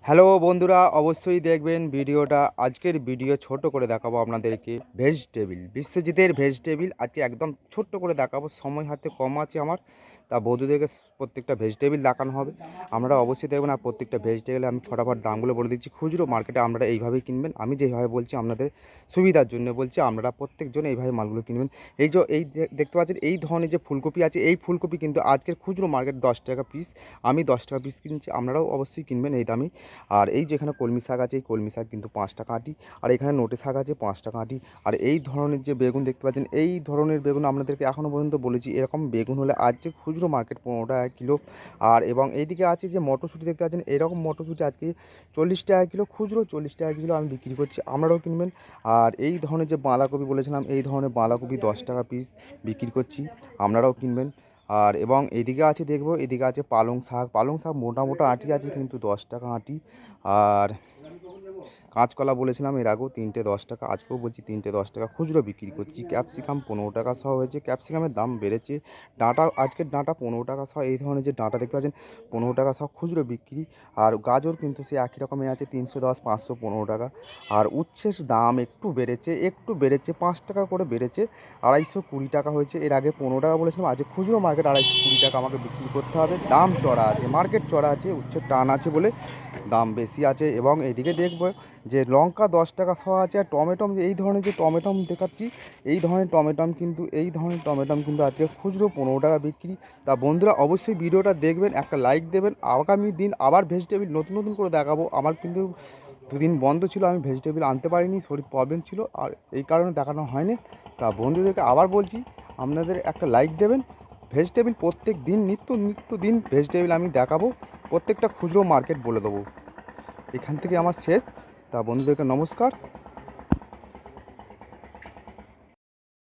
Hello বন্ধুরা, অবশ্যই দেখবেন ভিডিওটা। আজকের ভিডিও ছোট করে দেখাবো আপনাদেরকে ভেজিটেবিল, বিশ্বজিতের ভেজিটেবিল আজকে একদম ছোট্ট করে দেখাবো। সময় হাতে কম আছে আমার, তা বন্ধুদেরকে প্রত্যেকটা ভেজিটেবিল দেখানো হবে। আপনারা অবশ্যই দেখবেন। আর প্রত্যেকটা ভেজিটেবিলে আমি ফটাফট দামগুলো বলে দিচ্ছি। খুচরো মার্কেটে আপনারা এইভাবেই কিনবেন। আমি যেভাবে বলছি আপনাদের সুবিধার জন্য বলছি, আপনারা প্রত্যেকজন এইভাবে মালগুলো কিনবেন। এই দেখতে পাচ্ছেন এই ধরনের যে ফুলকপি আছে, এই ফুলকপি কিন্তু আজকের খুচরো মার্কেট 10 টাকা পিস। আমি 10 টাকা পিস কিনছি, আপনারাও অবশ্যই কিনবেন এই দামে। আর এই যেখানে কলমি শাক আছে, এই কলমি শাক কিন্তু 5 টাকা আঁটি। আর এখানে নোটে শাক আছে 5 টাকা আঁটি। আর এই ধরনের যে বেগুন দেখতে পাচ্ছেন, এই ধরনের বেগুন আপনাদেরকে এখনও পর্যন্ত বলেছি, এরকম বেগুন হলে আজ যে খুচরো মার্কেট 15 টাকা কিলো। আর এবং এইদিকে আছে যে মটরশুঁটি দেখতে পাচ্ছেন, এরকম মটরশুঁটি আজকে 40 টাকা কিলো, খুচরো 40 টাকা কিলো আমি বিক্রি করছি, আপনারাও কিনবেন। আর এই ধরনের যে বাঁধাকপি বলেছিলাম, এই ধরনের বাঁধাকপি 10 টাকা পিস বিক্রি করছি, আপনারাও কিনবেন। আর এবং এদিকে আছে দেখবো, এদিকে আছে পালং শাক মোটা মোটা আঁটি আছে কিন্তু 10 টাকা আঁটি। আর কাঁচকলা বলেছিলাম এর আগেও 3টে 10 টাকা, আজকেও বলছি 3টে 10 টাকা খুচরো বিক্রি করছি। ক্যাপসিকাম 15 টাকা সহ হয়েছে, ক্যাপসিকামের দাম বেড়েছে। আজকের ডাঁটা 15 টাকা সহ, এই ধরনের যে ডাঁটা দেখতে পাচ্ছেন 15 টাকা সহ খুচরো বিক্রি। আর গাজর কিন্তু সে একই রকমই আছে 310, 515 টাকা। আর উচ্ছের দাম একটু বেড়েছে 5 টাকা করে বেড়েছে, 220 টাকা হয়েছে। এর আগে 15 টাকা বলেছিলাম, আজকে খুচরো মার্কেট 220 টাকা আমাকে বিক্রি করতে হবে। দাম চড়া আছে, মার্কেট চড়া আছে, উচ্ছের টান আছে বলে দাম বেশি আছে। এবং এদিকে দেখবো যে লঙ্কা 10 টাকা সহ আছে। আর টমেটো, এই ধরনের যে টমেটো দেখাচ্ছি, এই ধরনের টমেটো কিন্তু আজকে খুচরো 15 টাকা বিক্রি। তা বন্ধুরা অবশ্যই ভিডিওটা দেখবেন, একটা লাইক দেবেন। আগামী দিন আবার ভেজিটেবিল নতুন নতুন করে দেখাবো। আমার কিন্তু দুদিন বন্ধ ছিল, আমি ভেজিটেবিল আনতে পারিনি, শরীর প্রবলেম ছিল, আর এই কারণে দেখানো হয়নি। তা বন্ধুদেরকে আবার বলছি, আপনাদের একটা লাইক দেবেন। ভেজিটেবিল প্রত্যেক দিন নিত্য দিন ভেজিটেবিল আমি দেখাবো, প্রত্যেকটা খুচরো মার্কেট বলে দেবো। এখান থেকে আমার শেষ। তা বন্ধুদেরকে নমস্কার।